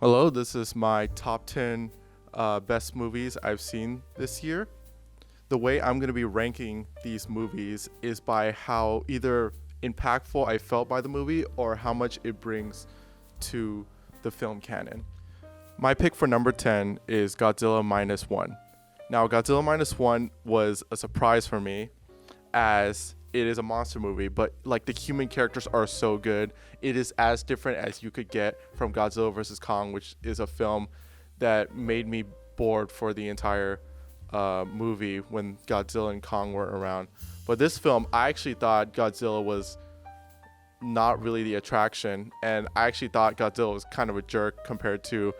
Hello, this is my top 10 best movies I've seen this year. The way I'm going to be ranking these movies is by how either impactful I felt by the movie or how much it brings to the film canon. My pick for number 10 is Godzilla Minus One. Now, Godzilla Minus One was a surprise for me as it is a monster movie, but like the human characters are so good. It is as different as you could get from Godzilla vs. Kong, which is a film that made me bored for the entire movie when Godzilla and Kong were around. But this film, I actually thought Godzilla was not really the attraction, and I actually thought Godzilla was kind of a jerk compared to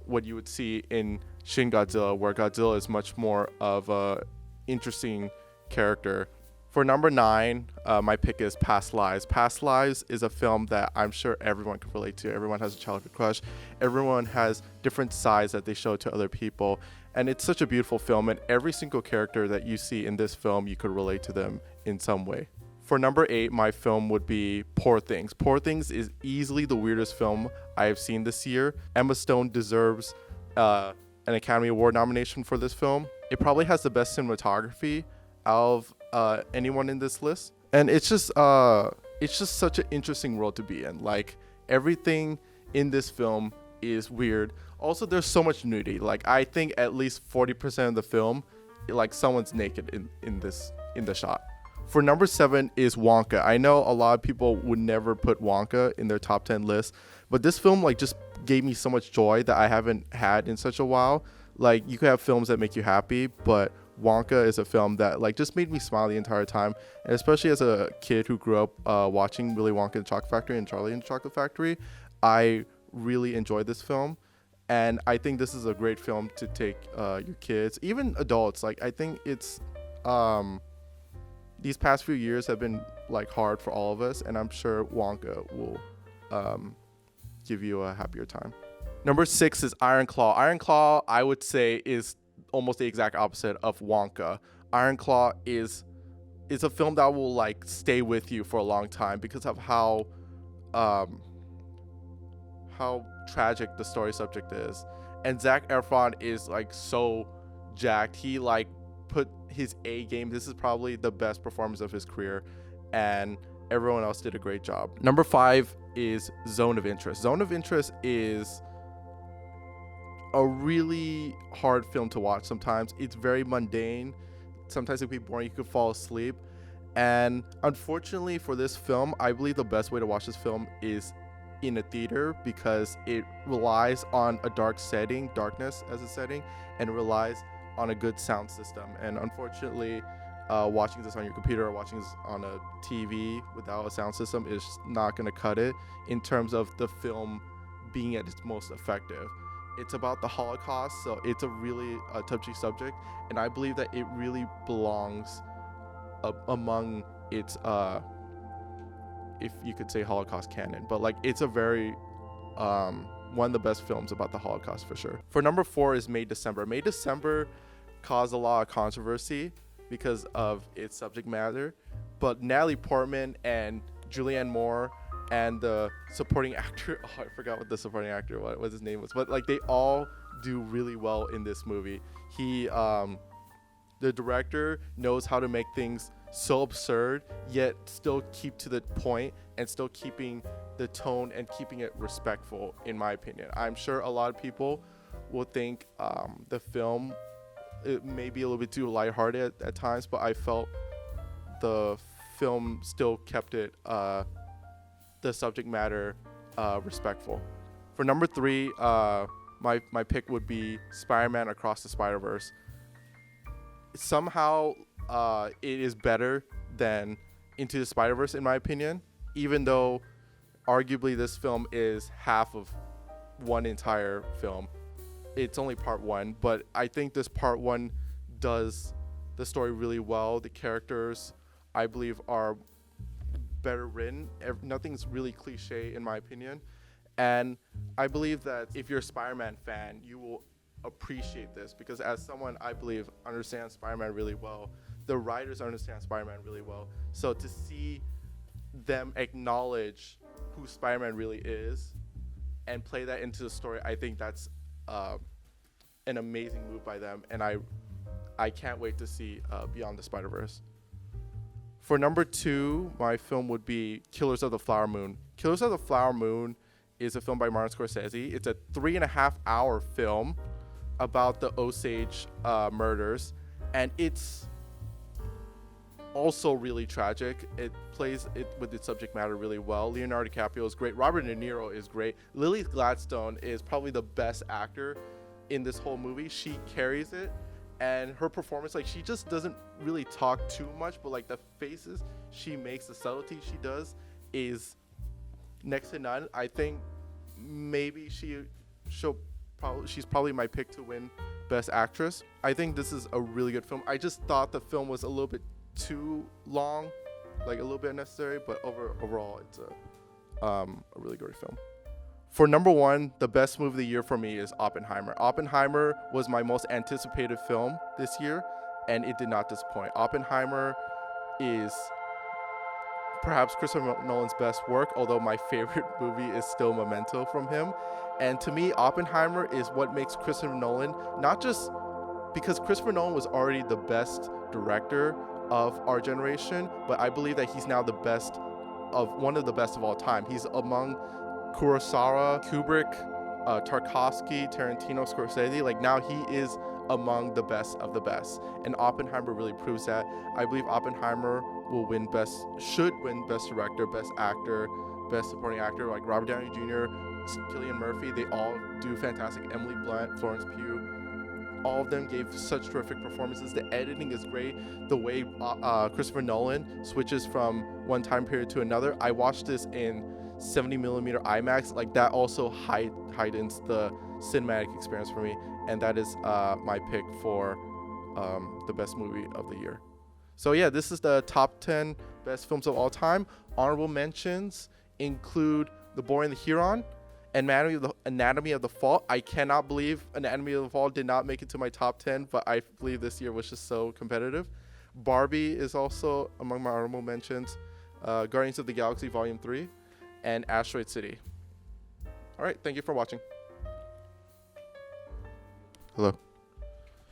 what you would see in Shin Godzilla, where Godzilla is much more of a interesting character. For number 9, my pick is Past Lives. Past Lives is a film that I'm sure everyone can relate to. Everyone has a childhood crush. Everyone has different sides that they show to other people. And it's such a beautiful film, and every single character that you see in this film, you could relate to them in some way. For number 8, my film would be Poor Things. Poor Things is easily the weirdest film I have seen this year. Emma Stone deserves an Academy Award nomination for this film. It probably has the best cinematography out of anyone in this list, and it's just such an interesting world to be in. Like, everything in this film is weird. Also, there's so much nudity. Like, I think at least 40% of the film, like, someone's naked in the shot. For number 7 is Wonka. I know a lot of people would never put Wonka in their top 10 list, but this film like just gave me so much joy that I haven't had in such a while. Like, you could have films that make you happy, but Wonka is a film that like just made me smile the entire time. And especially as a kid who grew up watching Willy Wonka and the Chocolate Factory and Charlie and the Chocolate Factory, I really enjoyed this film. And I think this is a great film to take your kids, even adults. Like, I think it's these past few years have been like hard for all of us, and I'm sure Wonka will give you a happier time. Number 6 is Ironclaw. Ironclaw, I would say, is almost the exact opposite of Wonka. Ironclaw is a film that will like stay with you for a long time because of how tragic the story subject is. And Zac Efron is like so jacked. He like put his A game. This is probably the best performance of his career, and everyone else did a great job. Number 5 is Zone of Interest. Zone of Interest is a really hard film to watch sometimes. It's very mundane. Sometimes it can be boring. You could fall asleep. And unfortunately for this film, I believe the best way to watch this film is in a theater because it relies on a darkness as a setting, and relies on a good sound system. And unfortunately, watching this on your computer or watching this on a TV without a sound system is not going to cut it in terms of the film being at its most effective. It's about the Holocaust, so it's a really touchy subject, and I believe that it really belongs among its, if you could say Holocaust canon, but like it's a very one of the best films about the Holocaust for sure. For number 4 is May December. May December caused a lot of controversy because of its subject matter, but Natalie Portman and Julianne Moore and the supporting actor, I forgot what the supporting actor, what his name was, but like they all do really well in this movie. The director knows how to make things so absurd yet still keep to the point and still keeping the tone and keeping it respectful, in my opinion. I'm sure a lot of people will think the film, it may be a little bit too lighthearted at times, but I felt the film still kept it the subject matter respectful. For number 3, my pick would be Spider-Man Across the Spider-Verse. Somehow it is better than Into the Spider-Verse in my opinion, even though arguably this film is half of one entire film. It's only part 1, but I think this part 1 does the story really well. The characters, I believe, are better written. Nothing's really cliche in my opinion, and I believe that if you're a Spider-Man fan, you will appreciate this because as someone I believe understands Spider-Man really well, the writers understand Spider-Man really well. So to see them acknowledge who Spider-Man really is and play that into the story, I think that's an amazing move by them, and I can't wait to see Beyond the Spider-Verse. For number 2, my film would be Killers of the Flower Moon. Killers of the Flower Moon is a film by Martin Scorsese. It's a 3.5-hour film about the Osage murders, and it's also really tragic. It plays it with its subject matter really well. Leonardo DiCaprio is great. Robert De Niro is great. Lily Gladstone is probably the best actor in this whole movie. She carries it, and her performance, like, she just doesn't really talk too much, but like the faces she makes, the subtlety she does is next to none. I think maybe she's probably my pick to win Best Actress. I think this is a really good film. I just thought the film was a little bit too long, like a little bit unnecessary, but overall it's a really great film. For number 1, the best movie of the year for me is Oppenheimer. Oppenheimer was my most anticipated film this year, and it did not disappoint. Oppenheimer is perhaps Christopher Nolan's best work, although my favorite movie is still Memento from him. And to me, Oppenheimer is what makes Christopher Nolan, not just because Christopher Nolan was already the best director of our generation, but I believe that he's now one of the best of all time. He's among Kurosawa, Kubrick, Tarkovsky, Tarantino, Scorsese. Like, now he is among the best of the best, and Oppenheimer really proves that. I believe Oppenheimer should win Best Director, Best Actor, Best Supporting Actor. Like Robert Downey Jr., Cillian Murphy, they all do fantastic. Emily Blunt, Florence Pugh, all of them gave such terrific performances. The editing is great. The way Christopher Nolan switches from one time period to another. I watched this in 70mm IMAX. Like, that also heightens the cinematic experience for me, and that is my pick for the best movie of the year. So yeah, this is the top 10 best films of all time. Honorable mentions include The Boy and the Heron, Anatomy of the Fall. I cannot believe Anatomy of the Fall did not make it to my top 10, but I believe this year was just so competitive. Barbie is also among my honorable mentions. Guardians of the Galaxy Volume 3, and Asteroid City. All right, thank you for watching. Hello.